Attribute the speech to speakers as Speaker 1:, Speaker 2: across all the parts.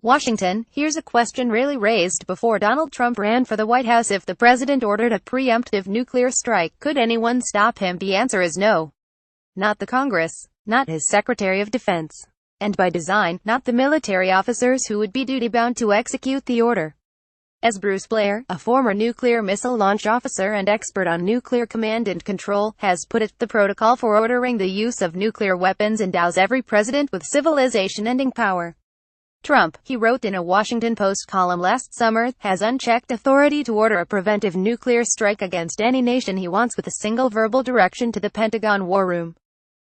Speaker 1: Washington, here's a question rarely raised before Donald Trump ran for the White House. If the president ordered a preemptive nuclear strike, could anyone stop him? The answer is no. Not the Congress, not his Secretary of Defense, and by design, not the military officers who would be duty-bound to execute the order. As Bruce Blair, a former nuclear missile launch officer and expert on nuclear command and control, has put it, the protocol for ordering the use of nuclear weapons endows every president with civilization-ending power. Trump, he wrote in a Washington Post column last summer, has unchecked authority to order a preventive nuclear strike against any nation he wants with a single verbal direction to the Pentagon War Room.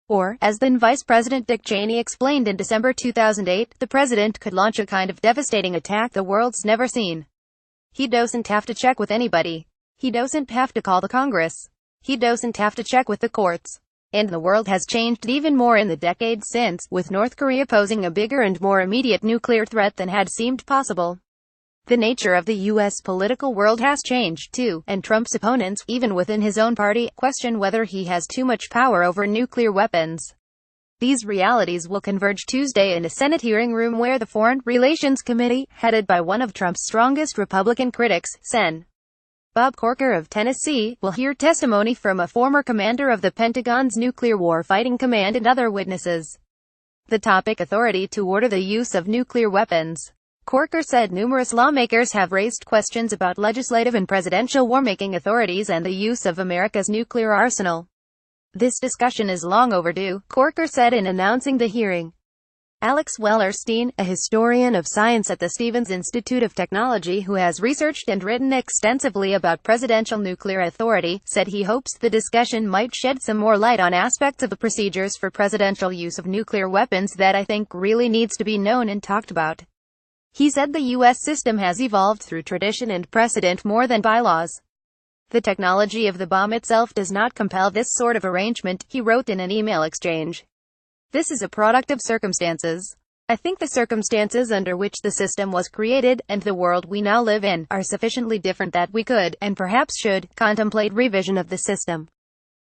Speaker 1: Or, as then Vice President Dick Cheney explained in December 2008, the president could launch a kind of devastating attack the world's never seen. He doesn't have to check with anybody. He doesn't have to call the Congress. He doesn't have to check with the courts. And the world has changed even more in the decades since, with North Korea posing a bigger and more immediate nuclear threat than had seemed possible. The nature of the U.S. political world has changed too, and Trump's opponents, even within his own party, question whether he has too much power over nuclear weapons. These realities will converge Tuesday in a Senate hearing room where the Foreign Relations Committee, headed by one of Trump's strongest Republican critics, Sen. Bob Corker of Tennessee, will hear testimony from a former commander of the Pentagon's Nuclear Warfighting Command and other witnesses. The topic: authority to order the use of nuclear weapons. Corker said numerous lawmakers have raised questions about legislative and presidential war-making authorities and the use of America's nuclear arsenal. This discussion is long overdue, Corker said in announcing the hearing. Alex Wellerstein, a historian of science at the Stevens Institute of Technology who has researched and written extensively about presidential nuclear authority, said he hopes the discussion might shed some more light on aspects of the procedures for presidential use of nuclear weapons that I think really needs to be known and talked about. He said the U.S. system has evolved through tradition and precedent more than bylaws. The technology of the bomb itself does not compel this sort of arrangement, he wrote in an email exchange. This is a product of circumstances. I think the circumstances under which the system was created, and the world we now live in, are sufficiently different that we could, and perhaps should, contemplate revision of the system.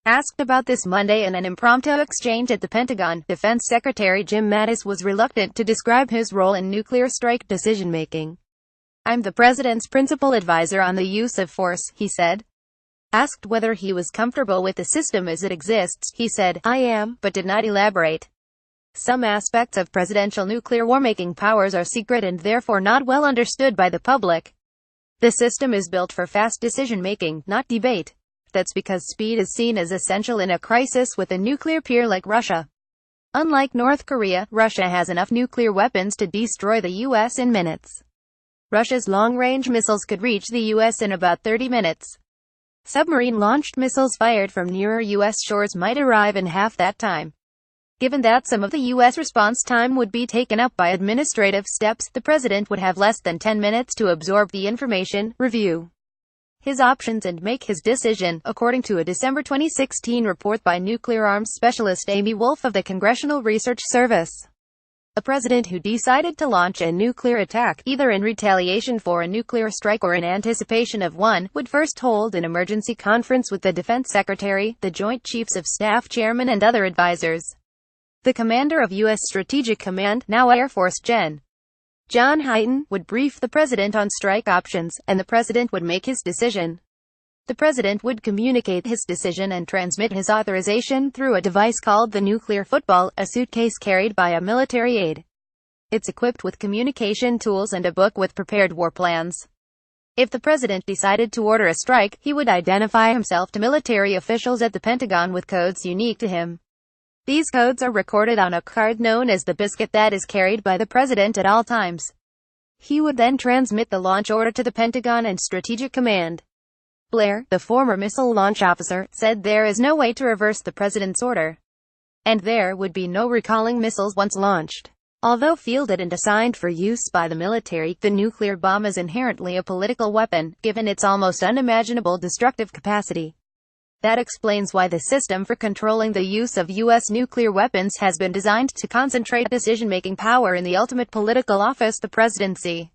Speaker 1: Asked about this Monday in an impromptu exchange at the Pentagon, Defense Secretary Jim Mattis was reluctant to describe his role in nuclear strike decision-making. I'm the president's principal advisor on the use of force, he said. Asked whether he was comfortable with the system as it exists, he said, I am, but did not elaborate. Some aspects of presidential nuclear war-making powers are secret and therefore not well understood by the public. The system is built for fast decision-making, not debate. That's because speed is seen as essential in a crisis with a nuclear peer like Russia. Unlike North Korea, Russia has enough nuclear weapons to destroy the U.S. in minutes. Russia's long-range missiles could reach the U.S. in about 30 minutes. Submarine-launched missiles fired from nearer U.S. shores might arrive in half that time. Given that some of the U.S. response time would be taken up by administrative steps, the president would have less than 10 minutes to absorb the information, review his options and make his decision, according to a December 2016 report by nuclear arms specialist Amy Wolf of the Congressional Research Service. A president who decided to launch a nuclear attack, either in retaliation for a nuclear strike or in anticipation of one, would first hold an emergency conference with the Defense Secretary, the Joint Chiefs of Staff Chairman and other advisors. The commander of U.S. Strategic Command, now Air Force Gen. John Hyten, would brief the president on strike options, and the president would make his decision. The president would communicate his decision and transmit his authorization through a device called the nuclear football, a suitcase carried by a military aide. It's equipped with communication tools and a book with prepared war plans. If the president decided to order a strike, he would identify himself to military officials at the Pentagon with codes unique to him. These codes are recorded on a card known as the biscuit that is carried by the president at all times. He would then transmit the launch order to the Pentagon and Strategic Command. Blair, the former missile launch officer, said there is no way to reverse the president's order. And there would be no recalling missiles once launched. Although fielded and assigned for use by the military, the nuclear bomb is inherently a political weapon, given its almost unimaginable destructive capacity. That explains why the system for controlling the use of U.S. nuclear weapons has been designed to concentrate decision-making power in the ultimate political office, the presidency.